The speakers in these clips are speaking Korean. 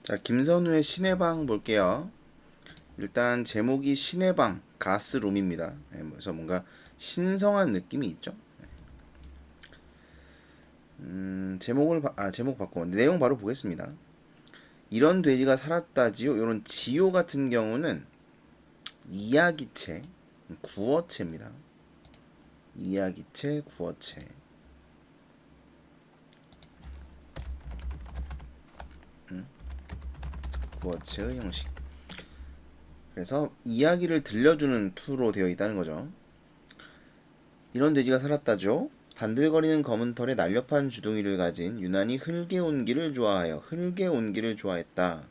자, 김선우의 신의 방 볼게요. 일단 제목이 신의 방 가스룸입니다. 그래서 뭔가 신성한 느낌이 있죠. 제목 바꿔 내용 바로 보겠습니다. 이런 돼지가 살았다지요. 이런 지요 같은 경우는 이야기체, 구어체입니다. 이야기체, 구어체. 구어체의 형식. 그래서 이야기를 들려주는 투로 되어 있다는 거죠. 이런 돼지가 살았다죠. 반들거리는 검은 털에 날렵한 주둥이를 가진 유난히 흙의 온기를 좋아하여 흙의 온기를 좋아했다.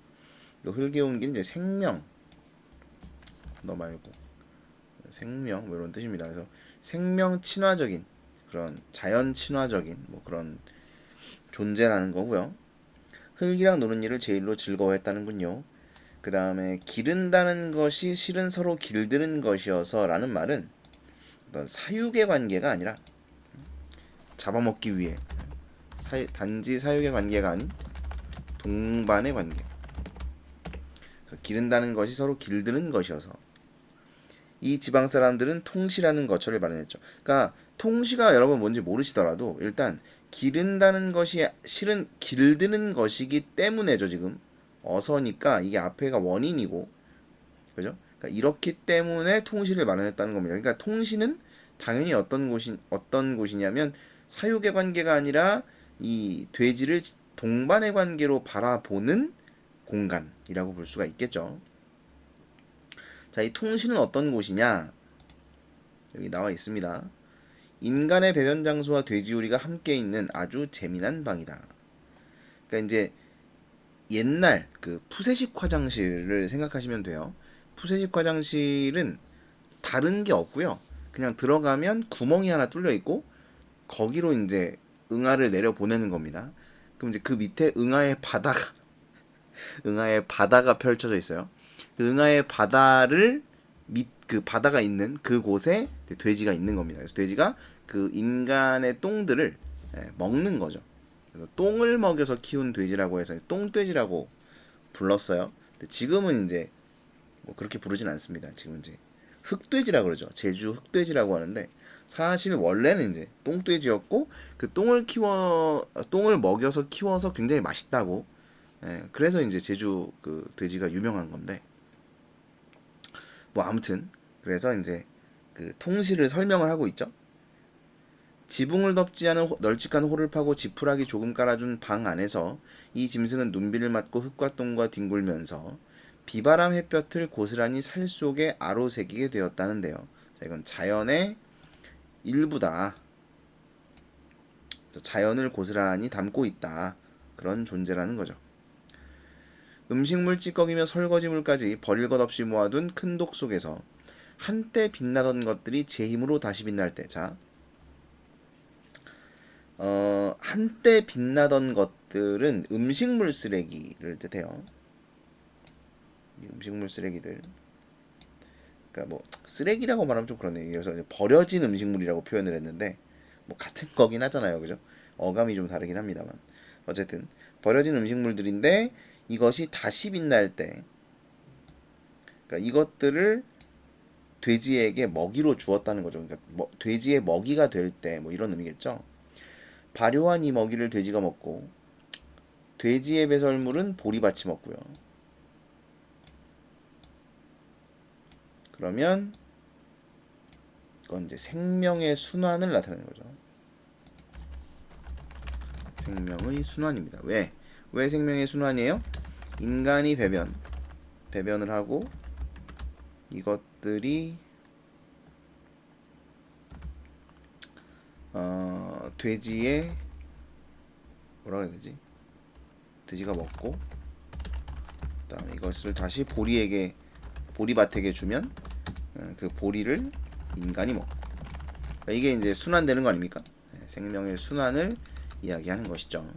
요 흙의 온기는 이제 생명, 너 말고 생명 뭐 이런 뜻입니다. 그래서 생명 친화적인 그런 자연 친화적인 뭐 그런 존재라는 거고요. 흙이랑 노는 일을 제일로 즐거워했다는군요. 그 다음에 기른다는 것이 실은 서로 길드는 것이어서라는 말은 어떤 사육의 관계가 아니라 잡아먹기 위해 단지 사육의 관계가 아닌 동반의 관계. 그래서 기른다는 것이 서로 길드는 것이어서 이 지방 사람들은 통시라는 거처를 마련했죠. 그러니까 통시가 여러분 뭔지 모르시더라도 일단 기른다는 것이 실은 길드는 것이기 때문에죠. 지금 어서니까 이게 앞에가 원인이고 그죠? 그러니까 이렇기 때문에 통시를 마련했다는 겁니다. 그러니까 통시는 당연히 어떤 곳이냐면 사육의 관계가 아니라 이 돼지를 동반의 관계로 바라보는 공간이라고 볼 수가 있겠죠. 자, 이 통시는 어떤 곳이냐? 여기 나와 있습니다. 인간의 배변 장소와 돼지우리가 함께 있는 아주 재미난 방이다. 그러니까 이제 옛날 그 푸세식 화장실을 생각하시면 돼요. 푸세식 화장실은 다른 게 없고요. 그냥 들어가면 구멍이 하나 뚫려 있고 거기로 이제 응아를 내려 보내는 겁니다. 그럼 이제 그 밑에 응아의 바다가 펼쳐져 있어요. 그 응아의 바다를 그 바다가 있는 그곳에 돼지가 있는 겁니다. 그래서 돼지가 그 인간의 똥들을 먹는 거죠. 그래서 똥을 먹여서 키운 돼지라고 해서 똥돼지라고 불렀어요. 근데 지금은 이제 뭐 그렇게 부르진 않습니다. 지금 이제 흑돼지라 그러죠. 제주 흑돼지라고 하는데 사실 원래는 이제 똥돼지였고 그 똥을 먹여서 키워서 굉장히 맛있다고. 그래서 이제 제주 그 돼지가 유명한 건데 뭐 아무튼 그래서 이제 그 통시를 설명을 하고 있죠. 지붕을 덮지 않은 널찍한 홀을 파고 지푸라기 조금 깔아준 방 안에서 이 짐승은 눈비를 맞고 흙과 똥과 뒹굴면서 비바람 햇볕을 고스란히 살 속에 아로새기게 되었다는데요. 자, 이건 자연의 일부다. 자연을 고스란히 담고 있다. 그런 존재라는 거죠. 음식물 찌꺼기며 설거지물까지 버릴 것 없이 모아둔 큰 독 속에서 한때 빛나던 것들이 제 힘으로 다시 빛날 때, 자, 한때 빛나던 것들은 음식물 쓰레기를 뜻해요. 음식물 쓰레기들. 그러니까 뭐 쓰레기라고 말하면 좀 그러네요. 그래서 버려진 음식물이라고 표현을 했는데 뭐 같은 거긴 하잖아요, 그죠? 어감이 좀 다르긴 합니다만 어쨌든 버려진 음식물들인데 이것이 다시 빛날 때, 그러니까 이것들을 돼지에게 먹이로 주었다는 거죠. 그러니까 돼지의 먹이가 될 때 뭐 이런 의미겠죠. 발효한 이 먹이를 돼지가 먹고 돼지의 배설물은 보리밭이 먹고요. 그러면 이건 이제 생명의 순환을 나타내는 거죠. 생명의 순환입니다. 왜 생명의 순환이에요? 인간이 배변을 하고 이것들이 돼지의 뭐라고 해야 되지? 돼지가 먹고 그다음에 이것을 다시 보리밭에게 주면 그 보리를 인간이 먹고, 그러니까 이게 이제 순환되는 거 아닙니까? 생명의 순환을 이야기하는 것이죠.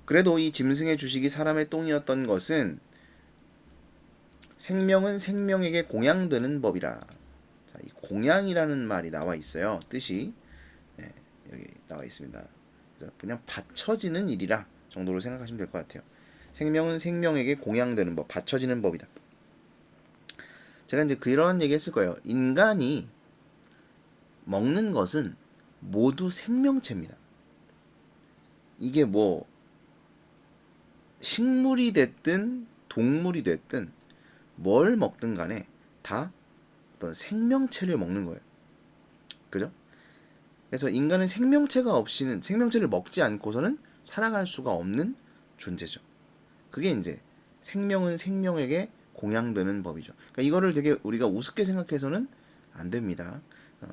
그래도 이 짐승의 주식이 사람의 똥이었던 것은 생명은 생명에게 공양되는 법이라. 자, 이 공양이라는 말이 나와 있어요. 뜻이 여기 나와 있습니다. 그냥 받쳐지는 일이라 정도로 생각하시면 될 것 같아요. 생명은 생명에게 공양되는 법, 바쳐지는 법이다. 제가 이제 그런 얘기 했을 거예요. 인간이 먹는 것은 모두 생명체입니다. 이게 뭐 식물이 됐든 동물이 됐든 뭘 먹든 간에 다 어떤 생명체를 먹는 거예요. 그죠? 그래서 인간은 생명체가 없이는, 생명체를 먹지 않고서는 살아갈 수가 없는 존재죠. 그게 이제 생명은 생명에게 공양되는 법이죠. 그러니까 이거를 되게 우리가 우습게 생각해서는 안 됩니다.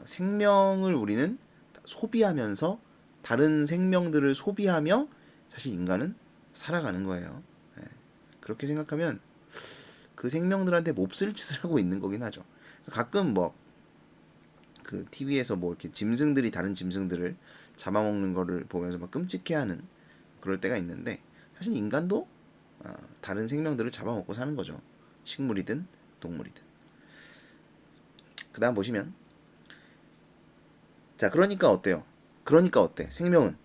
생명을 우리는 소비하면서 다른 생명들을 소비하며 사실 인간은 살아가는 거예요. 예. 그렇게 생각하면 그 생명들한테 몹쓸 짓을 하고 있는 거긴 하죠. 가끔 뭐 그 TV에서 뭐 이렇게 짐승들이 다른 짐승들을 잡아먹는 거를 보면서 막 끔찍해하는 그럴 때가 있는데, 사실 인간도 다른 생명들을 잡아먹고 사는 거죠. 식물이든 동물이든. 그 다음 보시면, 자, 그러니까 어때요? 그러니까 어때? 생명은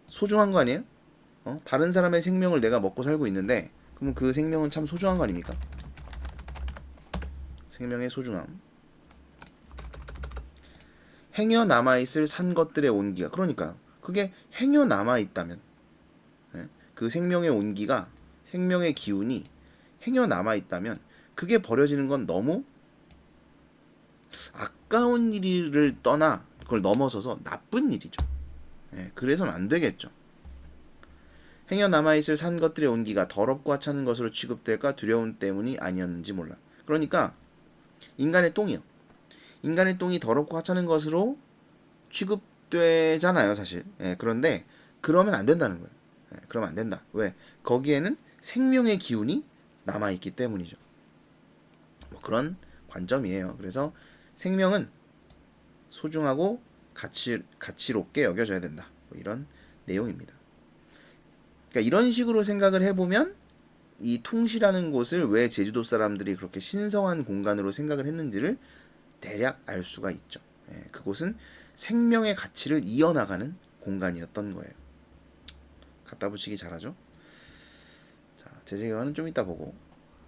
소중한 거 아니에요? 다른 사람의 생명을 내가 먹고 살고 있는데, 그럼 그 생명은 참 소중한 거 아닙니까? 생명의 소중함. 행여 남아있을 산 것들의 온기가, 그러니까 그게 행여 남아있다면, 그 생명의 온기가, 생명의 기운이 행여 남아있다면 그게 버려지는 건 너무 아까운 일을 떠나 그걸 넘어서서 나쁜 일이죠. 그래서는 안 되겠죠. 행여 남아있을 산 것들의 온기가 더럽고 하찮은 것으로 취급될까 두려움 때문이 아니었는지 몰라. 그러니까 인간의 똥이요. 인간의 똥이 더럽고 하찮은 것으로 취급되잖아요, 사실. 그런데 그러면 안 된다는 거예요. 그러면 안 된다. 왜? 거기에는 생명의 기운이 남아있기 때문이죠. 뭐 그런 관점이에요. 그래서 생명은 소중하고 가치롭게 여겨져야 된다. 뭐 이런 내용입니다. 그러니까 이런 식으로 생각을 해보면 이 통시라는 곳을 왜 제주도 사람들이 그렇게 신성한 공간으로 생각을 했는지를 대략 알 수가 있죠. 그곳은 생명의 가치를 이어나가는 공간이었던 거예요. 갖다 붙이기 잘하죠. 자, 제재경은 좀 이따 보고,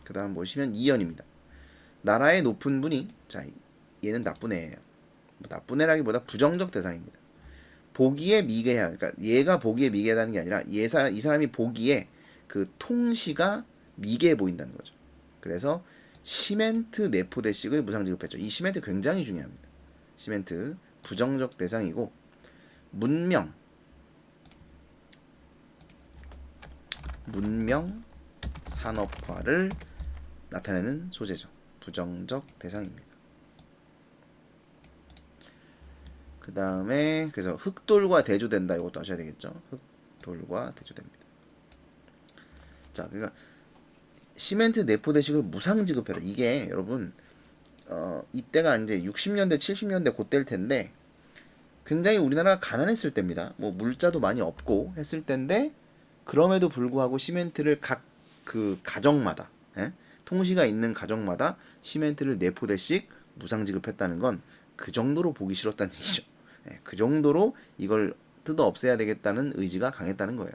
그 다음 보시면 2연입니다. 나라의 높은 분이, 자, 얘는 나쁜 애예요. 나쁜 애라기보다 부정적 대상입니다. 보기에 미개하, 그러니까 얘가 보기에 미개하다는 게 아니라 이 사람이 보기에 그 통시가 미개해 보인다는 거죠. 그래서 시멘트 네포대씩을 무상 지급했죠. 이 시멘트 굉장히 중요합니다. 시멘트 부정적 대상이고, 문명 산업화를 나타내는 소재죠. 부정적 대상입니다. 그 다음에 그래서 흑돌과 대조된다. 이것도 아셔야 되겠죠. 흑돌과 대조됩니다. 자, 그러니까 시멘트 내포대식을 무상 지급해다. 이게 여러분 이때가 이제 60년대 70년대 그때일 텐데 굉장히 우리나라가 가난했을 때입니다. 뭐 물자도 많이 없고 했을 때인데 그럼에도 불구하고 시멘트를 각 그 가정마다, 통시가 있는 가정마다 시멘트를 4포대씩 무상 지급했다는 건 그 정도로 보기 싫었다는 얘기죠. 그 정도로 이걸 뜯어 없애야 되겠다는 의지가 강했다는 거예요.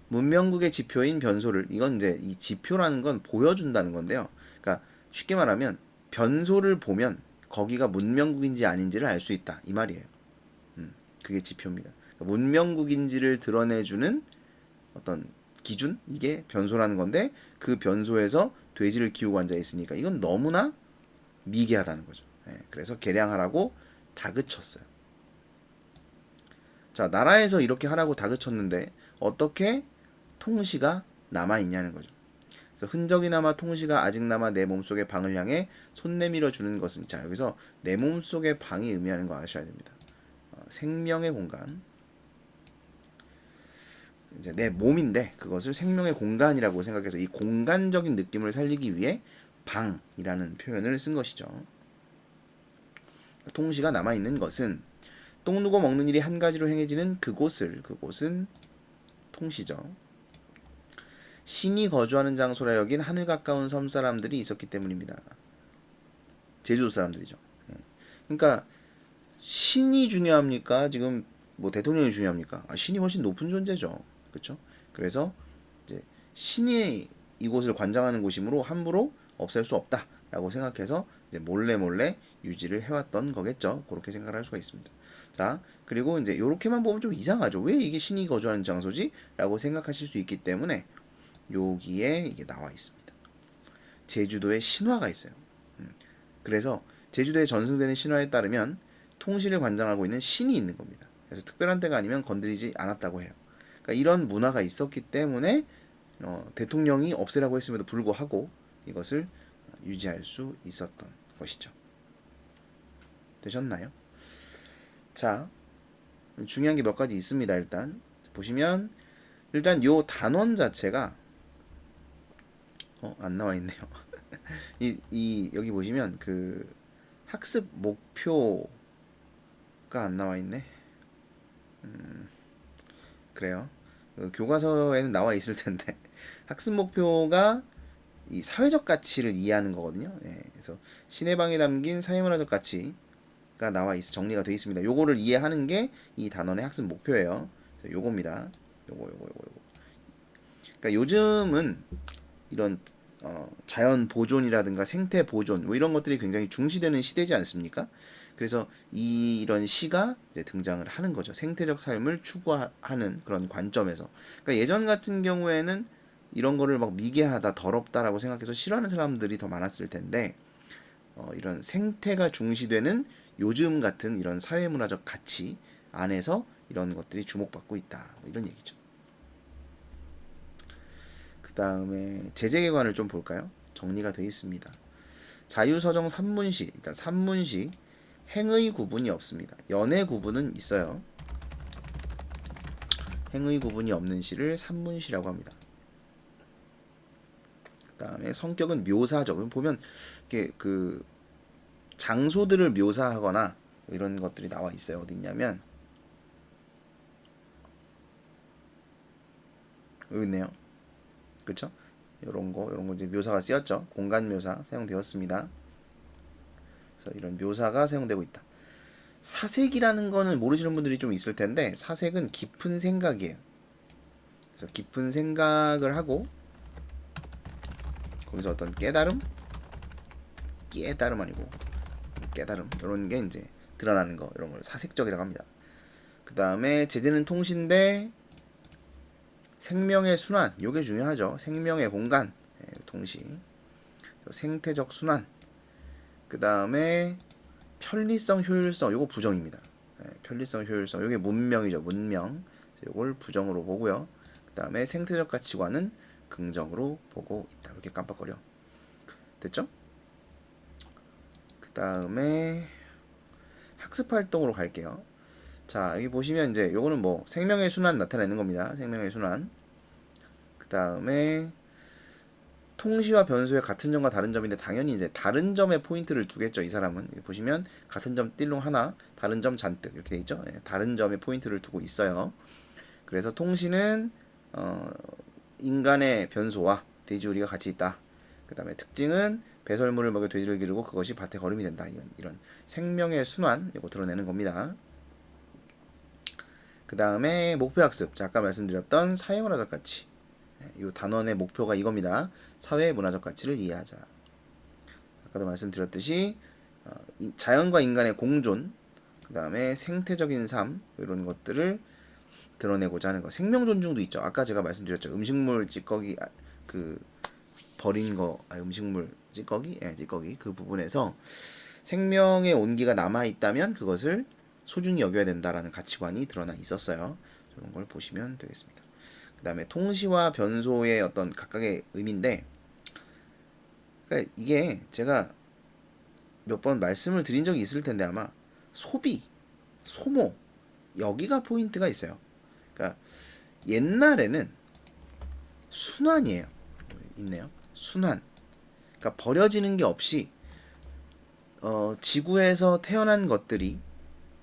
문명국의 지표인 변소를, 이건 이제 이 지표라는 건 보여준다는 건데요. 그러니까 쉽게 말하면 변소를 보면 거기가 문명국인지 아닌지를 알 수 있다, 이 말이에요. 그게 지표입니다. 그러니까 문명국인지를 드러내주는 어떤 기준, 이게 변소라는 건데 그 변소에서 돼지를 키우고 앉아 있으니까 이건 너무나 미개하다는 거죠. 그래서 개량하라고 다그쳤어요. 자, 나라에서 이렇게 하라고 다그쳤는데 어떻게 통시가 남아있냐는 거죠. 그래서 흔적이 남아 통시가 아직 남아 내 몸속의 방을 향해 손 내밀어 주는 것은, 자, 여기서 내 몸속의 방이 의미하는 거 아셔야 됩니다. 생명의 공간, 이제 내 몸인데 그것을 생명의 공간이라고 생각해서 이 공간적인 느낌을 살리기 위해 방이라는 표현을 쓴 것이죠. 통시가 남아있는 것은 똥 누고 먹는 일이 한 가지로 행해지는 그곳은 통시죠. 신이 거주하는 장소라 여긴 하늘 가까운 섬 사람들이 있었기 때문입니다. 제주도 사람들이죠. 그러니까 신이 중요합니까? 지금 뭐 대통령이 중요합니까? 신이 훨씬 높은 존재죠. 그렇죠? 그래서 이제 신이 이곳을 관장하는 곳이므로 함부로 없앨 수 없다라고 생각해서 이제 몰래 몰래 유지를 해왔던 거겠죠. 그렇게 생각을 할 수가 있습니다. 자, 그리고 이제 요렇게만 보면 좀 이상하죠. 왜 이게 신이 거주하는 장소지? 라고 생각하실 수 있기 때문에 여기에 이게 나와 있습니다. 제주도에 신화가 있어요. 그래서 제주도에 전승되는 신화에 따르면 통실을 관장하고 있는 신이 있는 겁니다. 그래서 특별한 때가 아니면 건드리지 않았다고 해요. 그러니까 이런 문화가 있었기 때문에 대통령이 없애라고 했음에도 불구하고 이것을 유지할 수 있었던 것이죠. 되셨나요? 자, 중요한 게 몇 가지 있습니다. 일단 보시면 일단 요 단원 자체가 안 나와 있네요. 여기 보시면 그 학습 목표가 안 나와 있네. 그래요. 그 교과서에는 나와 있을 텐데 학습 목표가 이 사회적 가치를 이해하는 거거든요. 예, 그래서 신의 방에 담긴 사회문화적 가치가 나와 있어 정리가 되어 있습니다. 요거를 이해하는 게 이 단원의 학습 목표예요. 요겁니다. 요거. 그러니까 요즘은 이런 자연 보존이라든가 생태 보존 뭐 이런 것들이 굉장히 중시되는 시대지 않습니까? 그래서 이런 시가 이제 등장을 하는 거죠. 생태적 삶을 추구하는 그런 관점에서. 그러니까 예전 같은 경우에는 이런 거를 막 미개하다, 더럽다라고 생각해서 싫어하는 사람들이 더 많았을 텐데 이런 생태가 중시되는 요즘 같은 이런 사회문화적 가치 안에서 이런 것들이 주목받고 있다. 뭐 이런 얘기죠. 그 다음에 제재기관을 좀 볼까요? 정리가 되어 있습니다. 자유서정 산문시, 일단 산문시 행의 구분이 없습니다. 연의 구분은 있어요. 행의 구분이 없는 시를 산문시라고 합니다. 그 다음에 성격은 묘사적. 보면 이렇게 그 장소들을 묘사하거나 이런 것들이 나와 있어요. 어디 있냐면 여기 있네요. 그쵸? 이런 거 이제 묘사가 쓰였죠. 공간 묘사 사용되었습니다. 그래서 이런 묘사가 사용되고 있다. 사색이라는 거는 모르시는 분들이 좀 있을 텐데 사색은 깊은 생각이에요. 그래서 깊은 생각을 하고 거기서 어떤 깨달음 아니고 깨달음 이런 게 이제 드러나는 거 이런 걸 사색적이라고 합니다. 그 다음에 제재는 통시인데 생명의 순환 요게 중요하죠. 생명의 공간 통시 생태적 순환 그 다음에 편리성 효율성 요거 부정입니다. 편리성 효율성 요게 문명이죠. 문명 요걸 부정으로 보고요. 그 다음에 생태적 가치관은 긍정으로 보고 있다. 이렇게 깜빡거려. 됐죠? 그 다음에 학습 활동으로 갈게요. 자, 여기 보시면 이제 요거는 뭐 생명의 순환 나타내는 겁니다. 생명의 순환. 그 다음에 통시와 변수의 같은 점과 다른 점인데 당연히 이제 다른 점에 포인트를 두겠죠. 이 사람은 여기 보시면 같은 점 띠롱 하나, 다른 점 잔뜩 이렇게 돼 있죠. 다른 점에 포인트를 두고 있어요. 그래서 통시는 인간의 변소와 돼지우리가 같이 있다. 그 다음에 특징은 배설물을 먹여 돼지를 기르고 그것이 밭에 거름이 된다. 이런 생명의 순환 이거 드러내는 겁니다. 그 다음에 목표학습. 자, 아까 말씀드렸던 사회문화적 가치. 이 단원의 목표가 이겁니다. 사회문화적 가치를 이해하자. 아까도 말씀드렸듯이 자연과 인간의 공존, 그 다음에 생태적인 삶 이런 것들을 드러내고자 하는 거. 생명 존중도 있죠. 아까 제가 말씀드렸죠. 음식물 찌꺼기 그 버린 거, 음식물 찌꺼기, 찌꺼기 그 부분에서 생명의 온기가 남아 있다면 그것을 소중히 여겨야 된다라는 가치관이 드러나 있었어요. 이런 걸 보시면 되겠습니다. 그 다음에 통시와 변소의 어떤 각각의 의미인데, 그러니까 이게 제가 몇 번 말씀을 드린 적이 있을 텐데 아마 소비, 소모 여기가 포인트가 있어요. 그러니까 옛날에는 순환이에요. 있네요. 순환. 그러니까 버려지는 게 없이 지구에서 태어난 것들이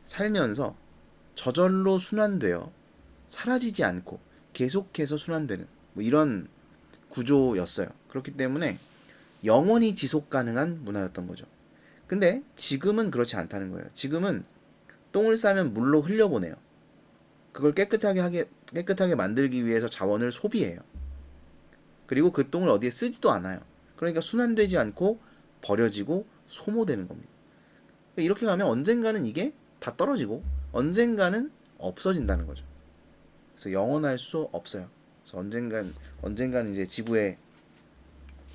살면서 저절로 순환되어 사라지지 않고 계속해서 순환되는 뭐 이런 구조였어요. 그렇기 때문에 영원히 지속 가능한 문화였던 거죠. 근데 지금은 그렇지 않다는 거예요. 지금은 똥을 싸면 물로 흘려보내요. 그걸 깨끗하게 만들기 위해서 자원을 소비해요. 그리고 그 똥을 어디에 쓰지도 않아요. 그러니까 순환되지 않고 버려지고 소모되는 겁니다. 이렇게 가면 언젠가는 이게 다 떨어지고 언젠가는 없어진다는 거죠. 그래서 영원할 수 없어요. 그래서 언젠가는 이제 지구에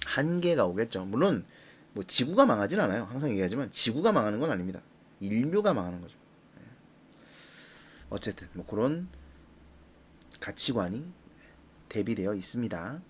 한계가 오겠죠. 물론 뭐 지구가 망하진 않아요. 항상 얘기하지만 지구가 망하는 건 아닙니다. 인류가 망하는 거죠. 어쨌든 뭐 그런 가치관이 대비되어 있습니다.